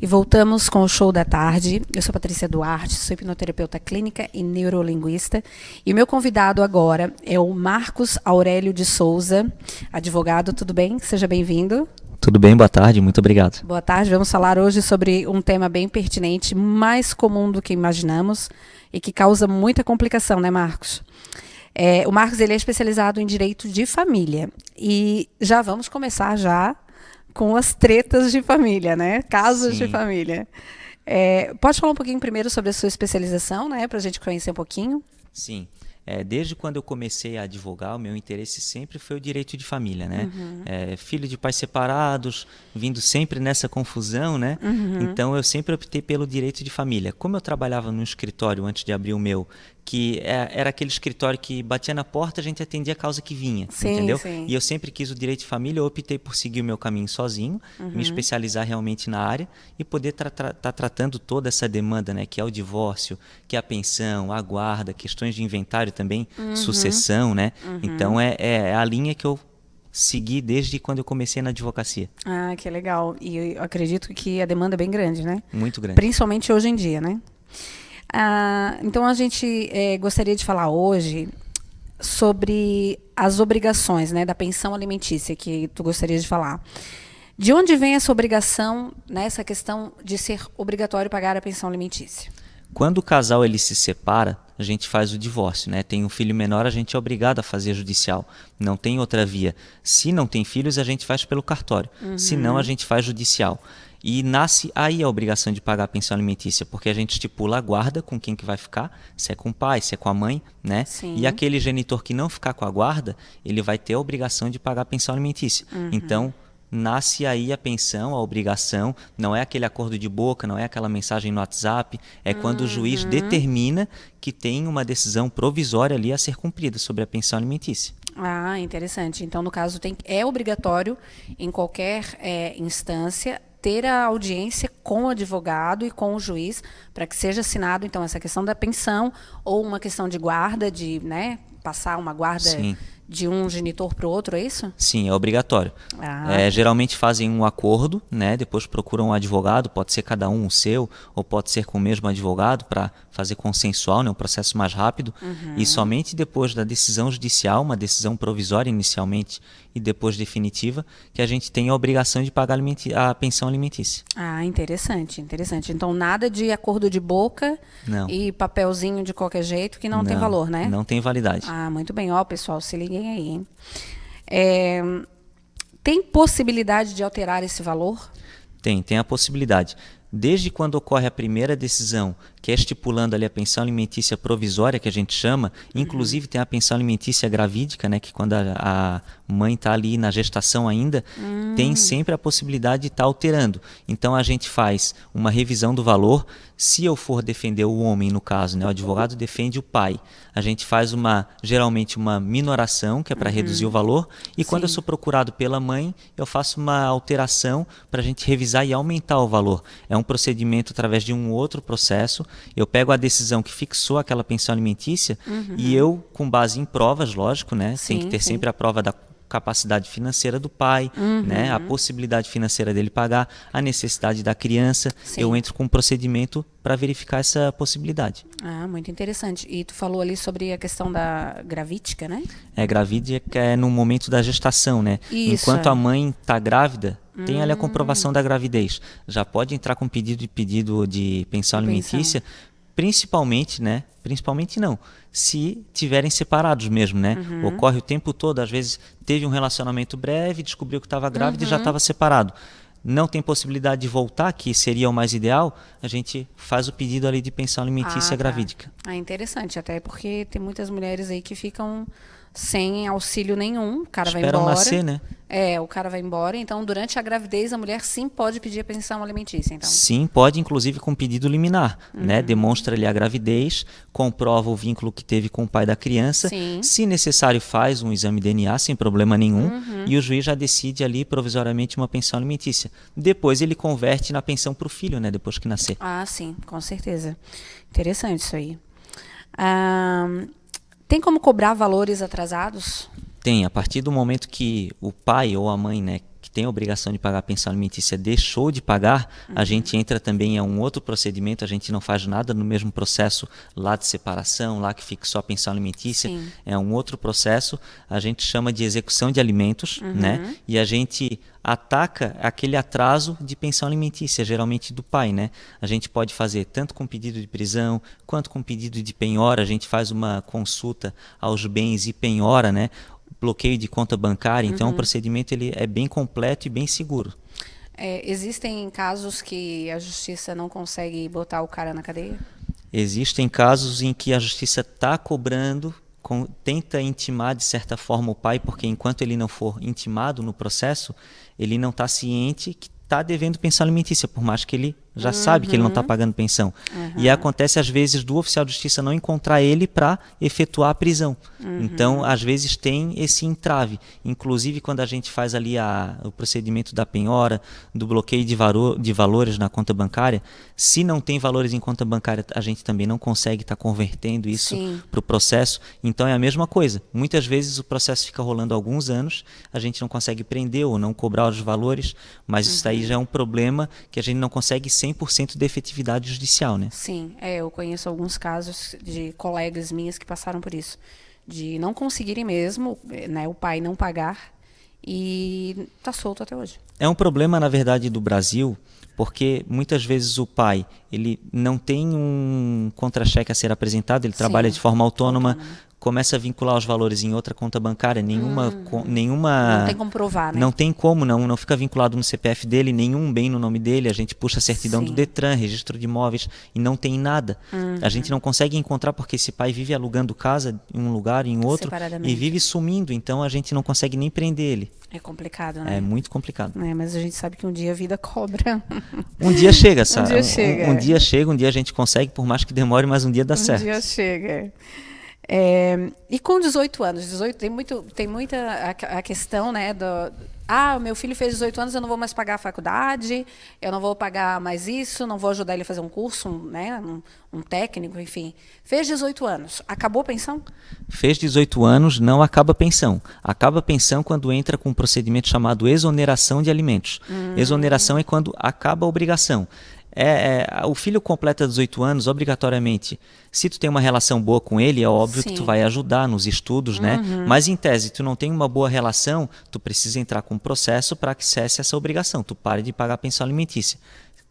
E voltamos com o Show da Tarde. Eu sou Patrícia Duarte, sou hipnoterapeuta clínica e neurolinguista. E o meu convidado agora é o Marcos Aurélio de Souza, advogado. Tudo bem? Seja bem-vindo. Tudo bem, boa tarde, muito obrigado. Boa tarde, vamos falar hoje sobre um tema bem pertinente, mais comum do que imaginamos e que causa muita complicação, né, Marcos? O Marcos ele é especializado em direito de família e já vamos começar já com as tretas de família, né? Casos de família. Pode falar um pouquinho primeiro sobre a sua especialização, né? Para a gente conhecer um pouquinho. Sim. Desde quando eu comecei a advogar, o meu interesse sempre foi o direito de família, né? Filho de pais separados, vindo sempre nessa confusão, né? Então eu sempre optei pelo direito de família. Como eu trabalhava num escritório antes de abrir o meu, que era aquele escritório que batia na porta, a gente atendia a causa que vinha, entendeu? Sim. E eu sempre quis o direito de família, eu optei por seguir o meu caminho sozinho, me especializar realmente na área e poder tá tratando toda essa demanda, né? Que é o divórcio, que é a pensão, a guarda, questões de inventário também, sucessão, né? Então é a linha que eu segui desde quando eu comecei na advocacia. Ah, que legal. E eu acredito que a demanda é bem grande, né? Muito grande. Principalmente hoje em dia, né? Então a gente gostaria de falar hoje sobre as obrigações, né, da pensão alimentícia que tu gostaria de falar. De onde vem essa obrigação, né, essa questão de ser obrigatório pagar a pensão alimentícia? Quando o casal ele se separa, a gente faz o divórcio, né? Tem um filho menor, a gente é obrigado a fazer judicial. Não tem outra via. Se não tem filhos, a gente faz pelo cartório. Se não, a gente faz judicial. E nasce aí a obrigação de pagar a pensão alimentícia, porque a gente estipula a guarda com quem que vai ficar, se é com o pai, se é com a mãe, né? Sim. E aquele genitor que não ficar com a guarda, ele vai ter a obrigação de pagar a pensão alimentícia. Então, nasce aí a pensão, a obrigação, não é aquele acordo de boca, não é aquela mensagem no WhatsApp, é quando o juiz determina que tem uma decisão provisória ali a ser cumprida sobre a pensão alimentícia. Ah, interessante. Então, no caso, é obrigatório em qualquer instância ter a audiência com o advogado e com o juiz para que seja assinado, então, essa questão da pensão ou uma questão de guarda, de, né, passar uma guarda de um genitor para o outro, é isso? Sim, é obrigatório. Geralmente fazem um acordo, né? Depois procuram um advogado, pode ser cada um o seu, ou pode ser com o mesmo advogado para fazer consensual, né? Um processo mais rápido. E somente depois da decisão judicial, uma decisão provisória inicialmente e depois definitiva, que a gente tem a obrigação de pagar a pensão alimentícia. Ah, interessante, interessante. Então, nada de acordo de boca e papelzinho de qualquer jeito que não tem valor, né? Não tem validade. Ah, muito bem. Ó, pessoal, se liguem aí, hein? Tem possibilidade de alterar esse valor? Tem a possibilidade. Desde quando ocorre a primeira decisão, que é estipulando ali a pensão alimentícia provisória, que a gente chama, inclusive tem a pensão alimentícia gravídica, né, que quando a mãe está ali na gestação ainda, tem sempre a possibilidade de estar alterando. Então a gente faz uma revisão do valor. Se eu for defender o homem, no caso, né, o advogado defende o pai. A gente faz geralmente uma minoração, que é para reduzir o valor, e quando eu sou procurado pela mãe, eu faço uma alteração para a gente revisar e aumentar o valor. É um procedimento através de um outro processo. Eu pego a decisão que fixou aquela pensão alimentícia e eu, com base em provas, lógico, né? Tem que ter sempre a prova da capacidade financeira do pai, né? A possibilidade financeira dele pagar, a necessidade da criança. Eu entro com um procedimento para verificar essa possibilidade. Ah, muito interessante. E tu falou ali sobre a questão da gravídica, né? Gravídica é no momento da gestação, né? Isso, enquanto a mãe está grávida, tem ali a comprovação da gravidez. Já pode entrar com pedido de pensão alimentícia, principalmente, né? Principalmente não, se tiverem separados mesmo, né? Ocorre o tempo todo, às vezes teve um relacionamento breve, descobriu que estava grávida e já estava separado. Não tem possibilidade de voltar, que seria o mais ideal, a gente faz o pedido ali de pensão alimentícia gravídica. Ah, interessante, até porque tem muitas mulheres aí que ficam sem auxílio nenhum, o cara vai embora. Esperam nascer, né? O cara vai embora, então durante a gravidez a mulher sim pode pedir a pensão alimentícia, então. Sim, pode, inclusive com pedido liminar, né? Demonstra ali a gravidez, comprova o vínculo que teve com o pai da criança, se necessário faz um exame DNA sem problema nenhum e o juiz já decide ali provisoriamente uma pensão alimentícia. Depois ele converte na pensão para o filho, né? Depois que nascer. Ah, sim, com certeza. Interessante isso aí. Tem como cobrar valores atrasados? Tem, a partir do momento que o pai ou a mãe, né, que tem a obrigação de pagar a pensão alimentícia, deixou de pagar, a gente entra também em um outro procedimento, a gente não faz nada no mesmo processo lá de separação, lá que fixou a pensão alimentícia, Sim. é um outro processo, a gente chama de execução de alimentos, né, e a gente ataca aquele atraso de pensão alimentícia, geralmente do pai, né? A gente pode fazer tanto com pedido de prisão, quanto com pedido de penhora, a gente faz uma consulta aos bens e penhora, né? Bloqueio de conta bancária, então o procedimento ele é bem completo e bem seguro. Existem casos que a justiça não consegue botar o cara na cadeia? Existem casos em que a justiça está cobrando, tenta intimar de certa forma o pai, porque enquanto ele não for intimado no processo, ele não está ciente que está devendo pensão alimentícia, por mais que ele já sabe que ele não está pagando pensão. E acontece às vezes do oficial de justiça não encontrar ele para efetuar a prisão. Então, às vezes tem esse entrave. Inclusive, quando a gente faz ali o procedimento da penhora, do bloqueio de valores na conta bancária, se não tem valores em conta bancária, a gente também não consegue estar convertendo isso para o processo. Então, é a mesma coisa. Muitas vezes o processo fica rolando há alguns anos, a gente não consegue prender ou não cobrar os valores, mas isso aí já é um problema que a gente não consegue 100% de efetividade judicial, né? Sim, eu conheço alguns casos de colegas minhas que passaram por isso, de não conseguirem mesmo, né, o pai não pagar e tá solto até hoje. É um problema, na verdade, do Brasil, porque muitas vezes o pai ele não tem um contra-cheque a ser apresentado, ele trabalha de forma autônoma, começa a vincular os valores em outra conta bancária, nenhuma não tem como provar, né? Não tem como, não fica vinculado no CPF dele, nenhum bem no nome dele, a gente puxa a certidão do Detran, registro de imóveis e não tem nada. A gente não consegue encontrar porque esse pai vive alugando casa em um lugar, em outro e vive sumindo, então a gente não consegue nem prender ele. É complicado, né? É muito complicado. Mas a gente sabe que um dia a vida cobra. Um dia chega, sabe? Um dia chega. Um dia a gente consegue, por mais que demore, mas um dia dá certo. Um dia chega. E com 18 anos, tem muita a questão, né, o meu filho fez 18 anos, eu não vou mais pagar a faculdade, eu não vou pagar mais isso, não vou ajudar ele a fazer um curso, né, um técnico, enfim. Fez 18 anos, acabou a pensão? Fez 18 anos, não acaba a pensão. Acaba a pensão quando entra com um procedimento chamado exoneração de alimentos. Exoneração é quando acaba a obrigação. O filho completa 18 anos, obrigatoriamente. Se tu tem uma relação boa com ele, é óbvio que tu vai ajudar nos estudos, né? Mas em tese, tu não tem uma boa relação, tu precisa entrar com um processo para que cesse essa obrigação. Tu pare de pagar a pensão alimentícia.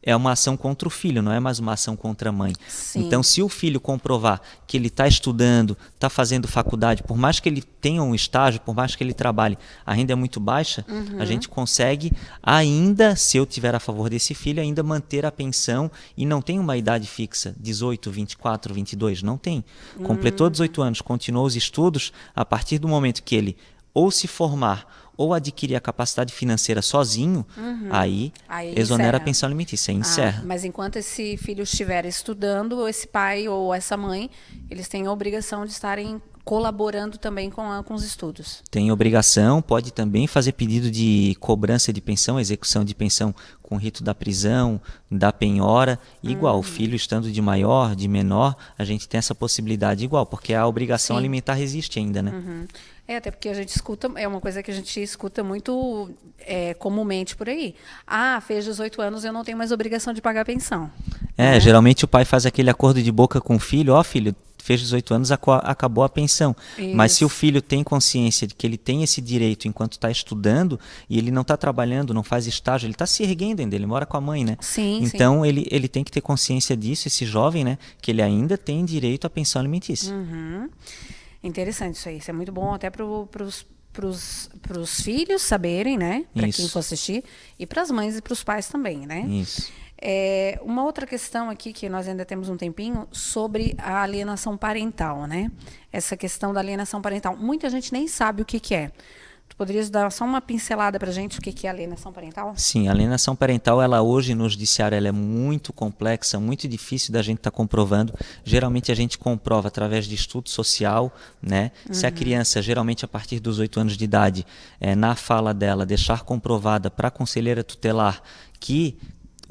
É uma ação contra o filho, não é mais uma ação contra a mãe. Sim. Então, se o filho comprovar que ele está estudando, está fazendo faculdade, por mais que ele tenha um estágio, por mais que ele trabalhe, a renda é muito baixa, a gente consegue ainda, se eu tiver a favor desse filho, ainda manter a pensão e não tem uma idade fixa, 18, 24, 22, não tem. Completou 18 anos, continuou os estudos, a partir do momento que ele ou se formar ou adquirir a capacidade financeira sozinho, aí exonera a pensão alimentícia, encerra. Mas enquanto esse filho estiver estudando, esse pai ou essa mãe, eles têm a obrigação de estarem colaborando também com os estudos. Tem obrigação, pode também fazer pedido de cobrança de pensão, execução de pensão com rito da prisão, da penhora, igual, o filho estando de maior, de menor, a gente tem essa possibilidade igual, porque a obrigação alimentar existe ainda, né? Até porque a gente escuta, é uma coisa que a gente escuta muito comumente por aí. Fez 18 anos, eu não tenho mais obrigação de pagar a pensão. Geralmente o pai faz aquele acordo de boca com o filho, filho, fez 18 anos, acabou a pensão. Isso. Mas se o filho tem consciência de que ele tem esse direito enquanto está estudando e ele não está trabalhando, não faz estágio, ele está se erguendo ainda, ele mora com a mãe, né? Então ele tem que ter consciência disso, esse jovem, né? Que ele ainda tem direito à pensão alimentícia. Interessante isso aí, isso é muito bom até para os filhos saberem, né? Para quem for assistir, e para as mães e para os pais também, né? Isso. Uma outra questão aqui, que nós ainda temos um tempinho, sobre a alienação parental, né? Essa questão da alienação parental. Muita gente nem sabe o que é. Tu poderias dar só uma pincelada para a gente o que é alienação parental? Sim, a alienação parental, ela hoje no judiciário, ela é muito complexa, muito difícil da gente estar comprovando. Geralmente a gente comprova através de estudo social, né? Se a criança, geralmente a partir dos 8 anos de idade, na fala dela, deixar comprovada para a conselheira tutelar que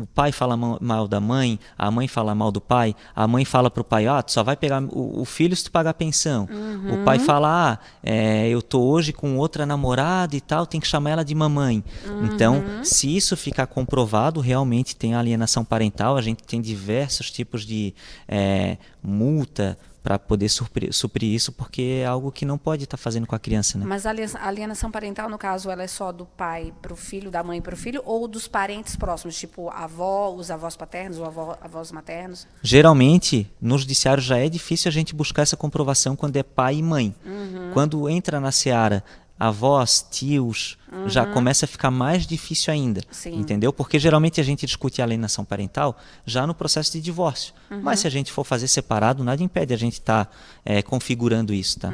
o pai fala mal da mãe, a mãe fala mal do pai, a mãe fala pro pai, tu só vai pegar o filho se tu pagar pensão. O pai fala, eu tô hoje com outra namorada e tal, tem que chamar ela de mamãe. Então, se isso ficar comprovado, realmente tem alienação parental, a gente tem diversos tipos de multa para poder suprir isso, porque é algo que não pode estar fazendo com a criança, né? Mas a alienação parental, no caso, ela é só do pai para o filho, da mãe para o filho, ou dos parentes próximos, tipo os avós paternos ou avós maternos? Geralmente, no judiciário já é difícil a gente buscar essa comprovação quando é pai e mãe. Quando entra na seara avós, tios, já começa a ficar mais difícil ainda, entendeu? Porque geralmente a gente discute a alienação parental já no processo de divórcio. Mas se a gente for fazer separado, nada impede a gente estar configurando isso, tá?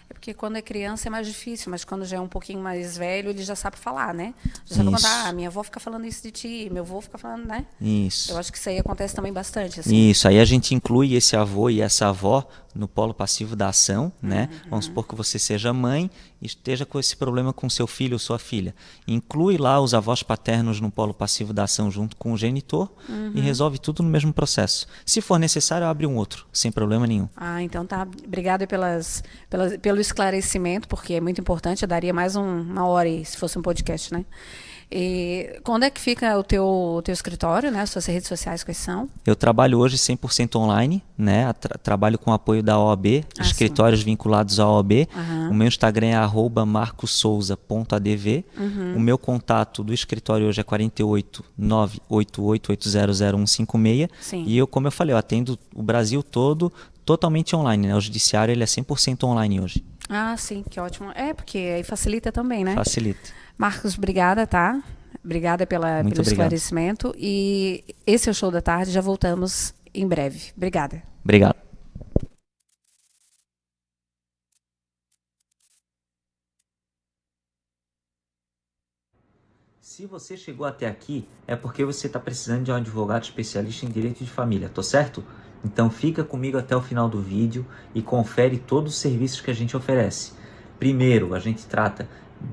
É porque quando é criança é mais difícil, mas quando já é um pouquinho mais velho, ele já sabe falar, né? Já sabe contar, minha avó fica falando isso de ti, meu avô fica falando, né? Isso. Eu acho que isso aí acontece também bastante, assim. Isso, aí a gente inclui esse avô e essa avó no polo passivo da ação, né? Vamos supor que você seja mãe e esteja com esse problema com seu filho ou sua filha. Inclui lá os avós paternos no polo passivo da ação junto com o genitor e resolve tudo no mesmo processo. Se for necessário, abre um outro, sem problema nenhum. Então tá. Obrigada pelo esclarecimento, porque é muito importante. Eu daria mais uma hora aí, se fosse um podcast, né? E quando é que fica o teu escritório, né? As suas redes sociais, quais são? Eu trabalho hoje 100% online, né? Trabalho com apoio da OAB, escritórios vinculados à OAB. O meu Instagram é @marcosouza.adv. O meu contato do escritório hoje é 48 988800156. E eu, como eu falei, eu atendo o Brasil todo totalmente online, né? O judiciário ele é 100% online hoje. Sim, que ótimo. Porque aí facilita também, né? Facilita. Marcos, obrigada, tá? Obrigada pelo esclarecimento. E esse é o Show da Tarde. Já voltamos em breve. Obrigada. Obrigado. Se você chegou até aqui, é porque você está precisando de um advogado especialista em direito de família, tô certo? Então fica comigo até o final do vídeo e confere todos os serviços que a gente oferece. Primeiro, a gente trata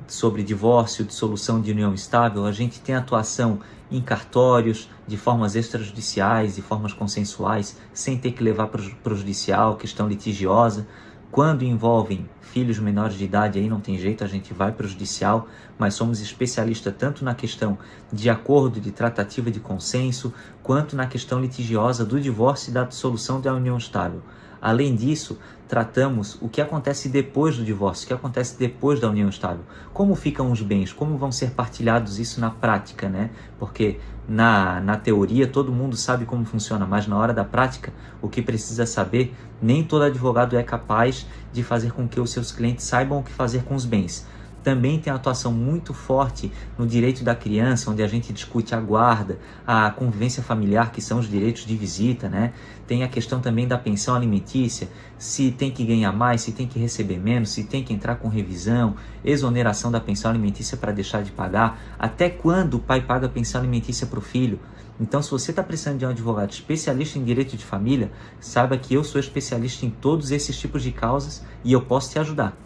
sobre divórcio, dissolução de união estável. A gente tem atuação em cartórios, de formas extrajudiciais, de formas consensuais, sem ter que levar para o judicial, questão litigiosa. Quando envolvem filhos menores de idade, aí não tem jeito, a gente vai para o judicial, mas somos especialistas tanto na questão de acordo, de tratativa de consenso, quanto na questão litigiosa do divórcio e da dissolução da união estável. Além disso, tratamos o que acontece depois do divórcio, o que acontece depois da união estável. Como ficam os bens, como vão ser partilhados isso na prática, né? Porque na teoria todo mundo sabe como funciona, mas na hora da prática, o que precisa saber, nem todo advogado é capaz de fazer com que os seus clientes saibam o que fazer com os bens. Também tem atuação muito forte no direito da criança, onde a gente discute a guarda, a convivência familiar, que são os direitos de visita, né? Tem a questão também da pensão alimentícia, se tem que ganhar mais, se tem que receber menos, se tem que entrar com revisão, exoneração da pensão alimentícia para deixar de pagar, até quando o pai paga a pensão alimentícia para o filho. Então, se você está precisando de um advogado especialista em direito de família, saiba que eu sou especialista em todos esses tipos de causas e eu posso te ajudar.